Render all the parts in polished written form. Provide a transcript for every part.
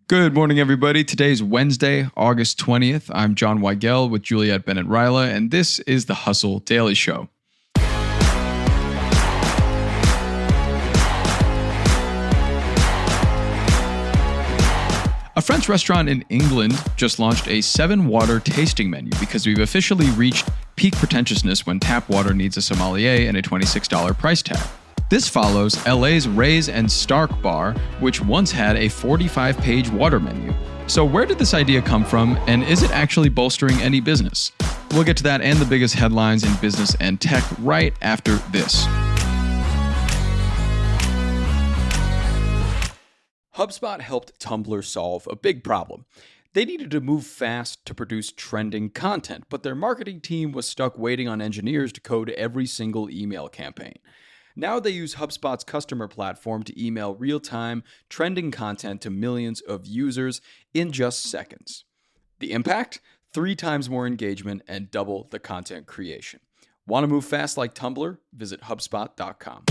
Good morning, everybody. Today's Wednesday, August 20th. I'm John Weigell with Juliet, Bennett, and this is the Hustle Daily Show. A French restaurant in England just launched a 7-water tasting menu because we've officially reached peak pretentiousness when tap water needs a sommelier and a $26 price tag. This follows LA's Ray's and Stark Bar, which once had a 45-page water menu. So where did this idea come from, and is it actually bolstering any business? We'll get to that and the biggest headlines in business and tech right after this. HubSpot helped Tumblr solve a big problem. They needed to move fast to produce trending content, but their marketing team was stuck waiting on engineers to code every single email campaign. Now they use HubSpot's customer platform to email real-time, trending content to millions of users in just seconds. The impact? 3 times more engagement and double the content creation. Want to move fast like Tumblr? Visit HubSpot.com.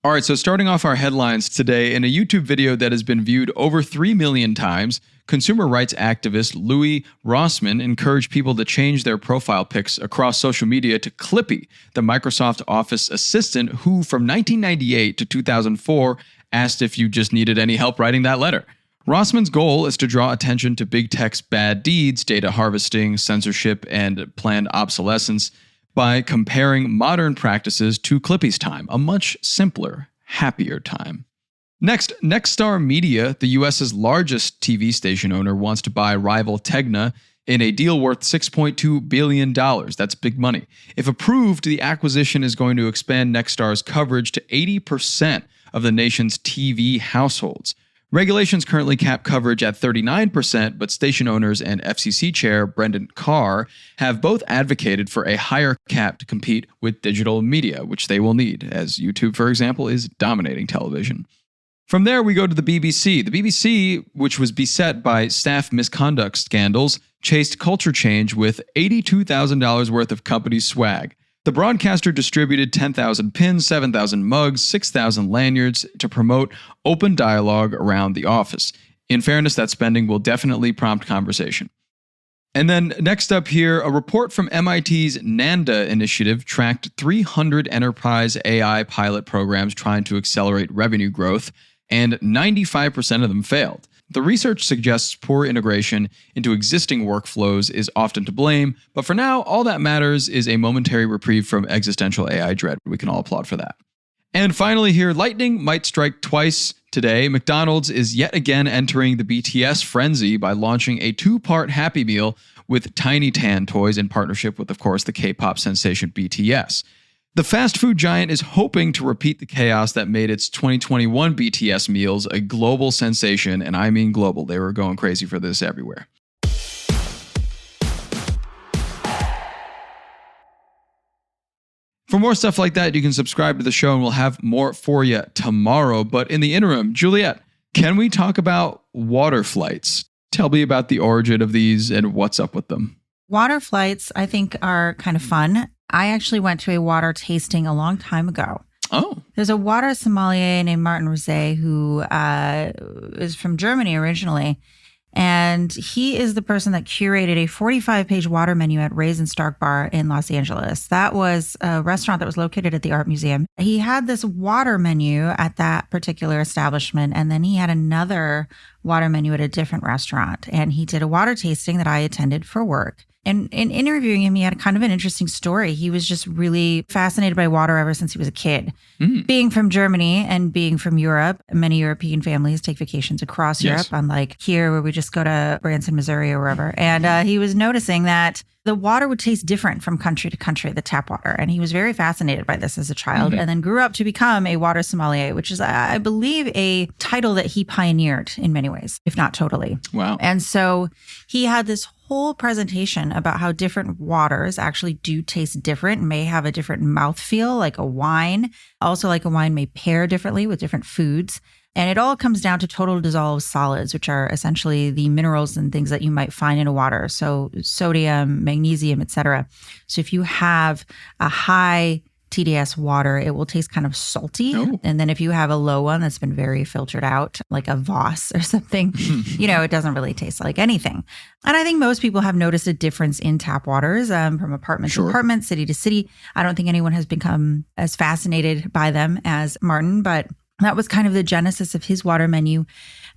All right, so starting off our headlines today, in a YouTube video that has been viewed over 3 million times, consumer rights activist Louis Rossmann encouraged people to change their profile pics across social media to Clippy, the Microsoft Office assistant who, from 1998 to 2004, asked if you just needed any help writing that letter. Rossmann's goal is to draw attention to big tech's bad deeds, data harvesting, censorship, and planned obsolescence, by comparing modern practices to Clippy's time, a much simpler, happier time. Next, Nexstar Media, the US's largest TV station owner, wants to buy rival Tegna in a deal worth $6.2 billion. That's big money. If approved, the acquisition is going to expand Nexstar's coverage to 80% of the nation's TV households. Regulations currently cap coverage at 39%, but station owners and FCC chair Brendan Carr have both advocated for a higher cap to compete with digital media, which they will need, as YouTube, for example, is dominating television. From there, we go to the BBC. The BBC, which was beset by staff misconduct scandals, chased culture change with $82,000 worth of company swag. The broadcaster distributed 10,000 pins, 7,000 mugs, 6,000 lanyards to promote open dialogue around the office. In fairness, that spending will definitely prompt conversation. And then next up here, a report from MIT's NANDA initiative tracked 300 enterprise AI pilot programs trying to accelerate revenue growth, and 95% of them failed. The research suggests poor integration into existing workflows is often to blame, but for now, all that matters is a momentary reprieve from existential AI dread. We can all applaud for that. And finally here, lightning might strike twice today. McDonald's is yet again entering the BTS frenzy by launching a 2-part Happy Meal with Tiny Tan toys in partnership with, of course, the K-pop sensation BTS. The fast food giant is hoping to repeat the chaos that made its 2021 BTS meals a global sensation, and I mean global. They were going crazy for this everywhere. For more stuff like that, you can subscribe to the show and we'll have more for you tomorrow. But in the interim, Juliet, can we talk about water flights? Tell me about the origin of these and what's up with them. Water flights, I think, are kind of fun. I actually went to a water tasting a long time ago. Oh. There's a water sommelier named Martin Rosé who is from Germany originally. And he is the person that curated a 45-page water menu at Ray's and Stark Bar in Los Angeles. That was a restaurant that was located at the Art Museum. He had this water menu at that particular establishment, and then he had another water menu at a different restaurant. And he did a water tasting that I attended for work. And in interviewing him, he had kind of an interesting story. He was just really fascinated by water ever since he was a kid. Being from Germany and being from Europe, many European families take vacations across Europe, unlike here where we just go to Branson, Missouri or wherever. And he was noticing that the water would taste different from country to country, the tap water. And he was very fascinated by this as a child and then grew up to become a water sommelier, which is, I believe, a title that he pioneered in many ways, if not totally. Wow. And so he had this whole presentation about how different waters actually do taste different, may have a different mouthfeel, like a wine. Also, like a wine may pair differently with different foods. And it all comes down to total dissolved solids, which are essentially the minerals and things that you might find in a water. So sodium, magnesium, etc. So if you have a high TDS water, it will taste kind of salty. Oh. And then if you have a low one that's been very filtered out, like a Voss or something, it doesn't really taste like anything. And I think most people have noticed a difference in tap waters from apartment to apartment, city to city. I don't think anyone has become as fascinated by them as Martin, but that was kind of the genesis of his water menu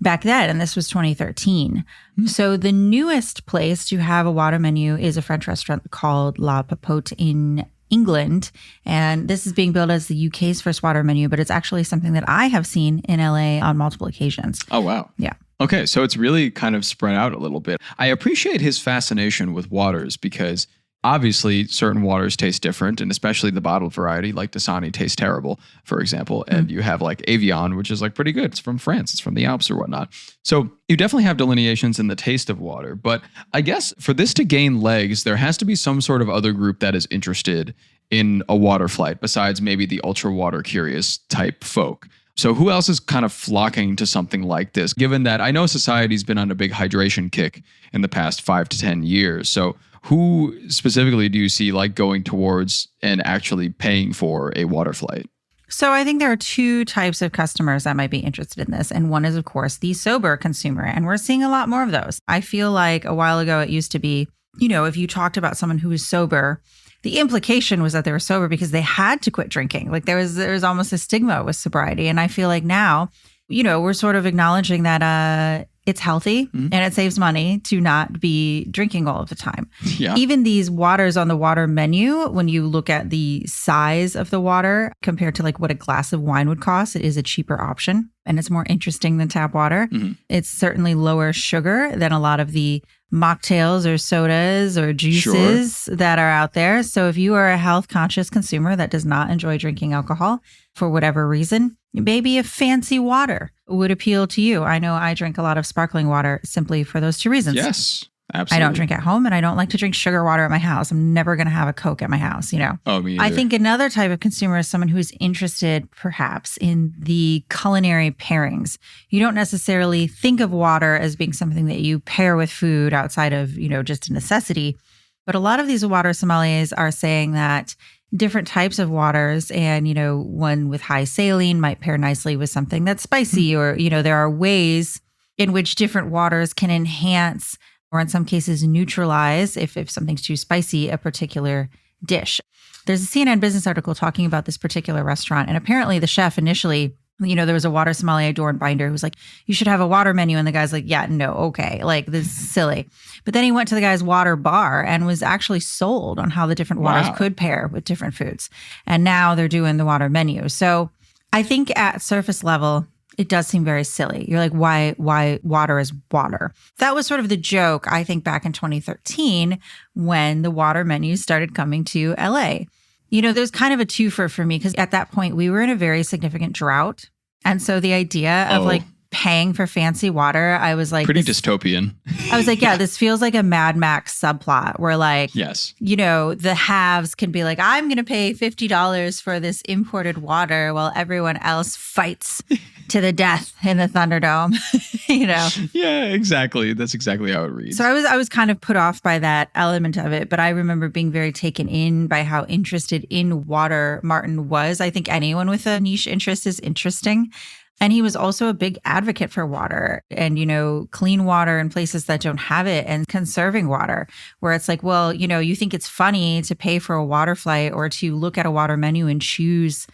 back then. And this was 2013. So the newest place to have a water menu is a French restaurant called La Papote in England. And this is being billed as the UK's first water menu, but it's actually something that I have seen in LA on multiple occasions. Oh, wow. Yeah. Okay, so it's really kind of spread out a little bit. I appreciate his fascination with waters because obviously certain waters taste different, and especially the bottled variety like Dasani tastes terrible, for example. And you have like Evian, which is like pretty good. It's from France. It's from the Alps or whatnot. So you definitely have delineations in the taste of water. But I guess for this to gain legs, there has to be some sort of other group that is interested in a water flight besides maybe the ultra water curious type folk. So who else is kind of flocking to something like this, given that I know society's been on a big hydration kick in the past 5 to 10 years? So who specifically do you see like going towards and actually paying for a water flight? So I think there are two types of customers that might be interested in this. And one is, of course, the sober consumer. And we're seeing a lot more of those. I feel like a while ago, it used to be, if you talked about someone who was sober, the implication was that they were sober because they had to quit drinking. Like there was almost a stigma with sobriety. And I feel like now, we're sort of acknowledging that it's healthy and it saves money to not be drinking all of the time. Yeah. Even these waters on the water menu, when you look at the size of the water compared to like what a glass of wine would cost, it is a cheaper option and it's more interesting than tap water. It's certainly lower sugar than a lot of the mocktails or sodas or juices that are out there. So if you are a health conscious consumer that does not enjoy drinking alcohol for whatever reason, maybe a fancy water would appeal to you. I know I drink a lot of sparkling water simply for those two reasons. Yes, absolutely. I don't drink at home and I don't like to drink sugar water at my house. I'm never going to have a Coke at my house, Oh, me either. I think another type of consumer is someone who is interested perhaps in the culinary pairings. You don't necessarily think of water as being something that you pair with food outside of, just a necessity. But a lot of these water sommeliers are saying that different types of waters and, one with high saline might pair nicely with something that's spicy or, there are ways in which different waters can enhance or in some cases neutralize, if something's too spicy, a particular dish. There's a CNN Business article talking about this particular restaurant. And apparently the chef initially, there was a water sommelier, Doran Binder, who's like, you should have a water menu. And the guy's like, yeah, no, okay. Like, this is silly. But then he went to the guy's water bar and was actually sold on how the different waters could pair with different foods. And now they're doing the water menu. So I think at surface level, it does seem very silly. You're like, why water is water? That was sort of the joke, I think, back in 2013 when the water menus started coming to LA. There's kind of a twofer for me because at that point we were in a very significant drought. And so the idea of like paying for fancy water, I was like... Pretty dystopian. I was like, yeah, this feels like a Mad Max subplot where like, yes, the haves can be like, I'm going to pay $50 for this imported water while everyone else fights to the death in the Thunderdome, Yeah, exactly. That's exactly how it reads. So I was kind of put off by that element of it, but I remember being very taken in by how interested in water Martin was. I think anyone with a niche interest is interesting. And he was also a big advocate for water and, clean water in places that don't have it and conserving water, where it's like, well, you think it's funny to pay for a water flight or to look at a water menu and choose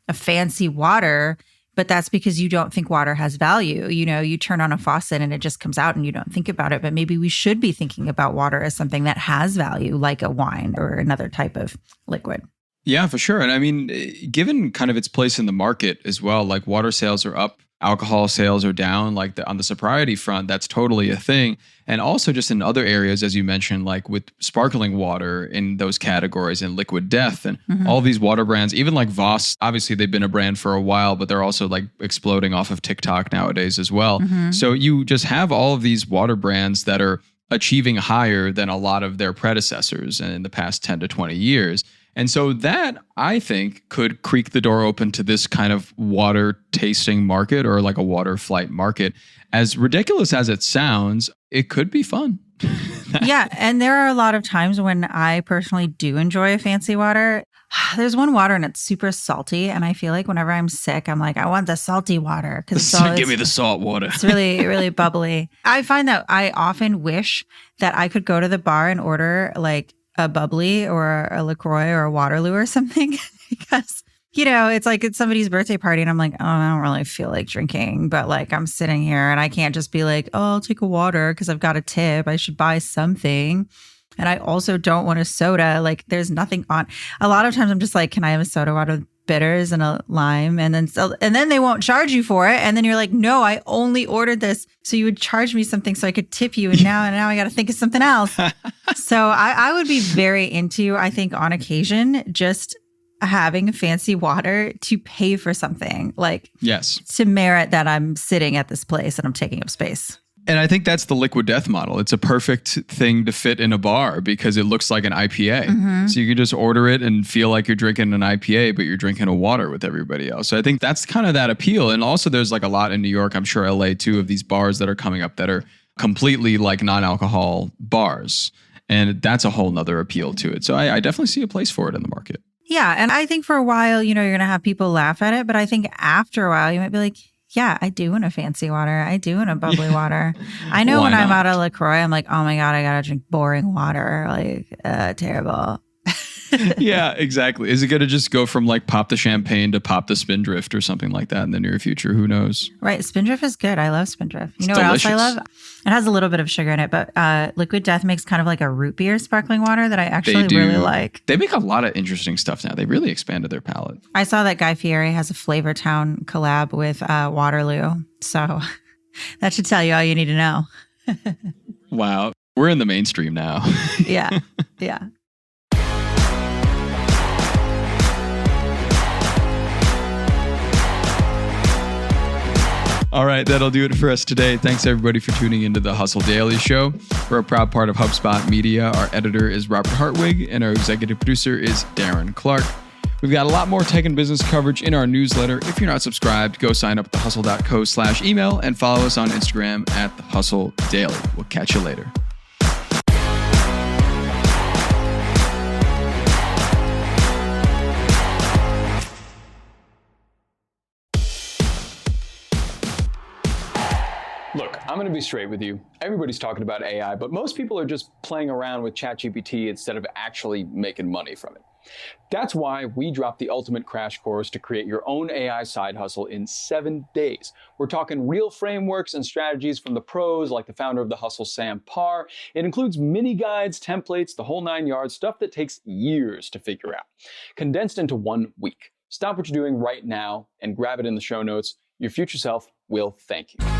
a fancy water, but that's because you don't think water has value. You turn on a faucet and it just comes out and you don't think about it. But maybe we should be thinking about water as something that has value, like a wine or another type of liquid. Yeah, for sure. And I mean, given kind of its place in the market as well, like water sales are up, alcohol sales are down, like on the sobriety front, that's totally a thing. And also just in other areas, as you mentioned, like with sparkling water in those categories and liquid death and all these water brands, even like Voss, obviously they've been a brand for a while, but they're also like exploding off of TikTok nowadays as well. So you just have all of these water brands that are achieving higher than a lot of their predecessors in the past 10 to 20 years. And so that, I think, could creak the door open to this kind of water tasting market or like a water flight market. As ridiculous as it sounds, it could be fun. Yeah. And there are a lot of times when I personally do enjoy a fancy water. There's one water and it's super salty. And I feel like whenever I'm sick, I'm like, I want the salty water. Because Give me the salt water. It's really, really bubbly. I find that I often wish that I could go to the bar and order like a bubbly or a LaCroix or a Waterloo or something because, it's like it's somebody's birthday party and I'm like, oh, I don't really feel like drinking. But like I'm sitting here and I can't just be like, oh, I'll take a water because I've got a tip. I should buy something. And I also don't want a soda. Like there's nothing on. A lot of times I'm just like, can I have a soda water with bitters and a lime? And then they won't charge you for it. And then you're like, no, I only ordered this. So you would charge me something so I could tip you. And now I got to think of something else. So I would be very into, I think on occasion, just having fancy water to pay for something. Like, yes, to merit that I'm sitting at this place and I'm taking up space. And I think that's the Liquid Death model. It's a perfect thing to fit in a bar because it looks like an IPA. Mm-hmm. So you can just order it and feel like you're drinking an IPA, but you're drinking a water with everybody else. So I think that's kind of that appeal. And also there's like a lot in New York, I'm sure LA too, of these bars that are coming up that are completely like non-alcohol bars. And that's a whole nother appeal to it. So I definitely see a place for it in the market. Yeah. And I think for a while, you're going to have people laugh at it. But I think after a while, you might be like, yeah, I do want a fancy water. I do want a bubbly water. I know when I'm out of LaCroix, I'm like, oh my God, I got to drink boring water. Like, terrible. Yeah, exactly. Is it going to just go from like pop the champagne to pop the Spindrift or something like that in the near future? Who knows? Right. Spindrift is good. I love Spindrift. You know what else I love? It has a little bit of sugar in it, but Liquid Death makes kind of like a root beer sparkling water that I actually really like. They make a lot of interesting stuff now. They really expanded their palette. I saw that Guy Fieri has a Flavor Town collab with Waterloo. So that should tell you all you need to know. Wow. We're in the mainstream now. Yeah. Yeah. All right, that'll do it for us today. Thanks, everybody, for tuning into the Hustle Daily Show. We're a proud part of HubSpot Media. Our editor is Robert Hartwig, and our executive producer is Darren Clark. We've got a lot more tech and business coverage in our newsletter. If you're not subscribed, go sign up at thehustle.co/email and follow us on Instagram at The Hustle Daily. We'll catch you later. Look, I'm going to be straight with you. Everybody's talking about AI, but most people are just playing around with ChatGPT instead of actually making money from it. That's why we dropped the ultimate crash course to create your own AI side hustle in 7 days. We're talking real frameworks and strategies from the pros like the founder of The Hustle, Sam Parr. It includes mini guides, templates, the whole 9 yards, stuff that takes years to figure out. Condensed into 1 week. Stop what you're doing right now and grab it in the show notes. Your future self will thank you.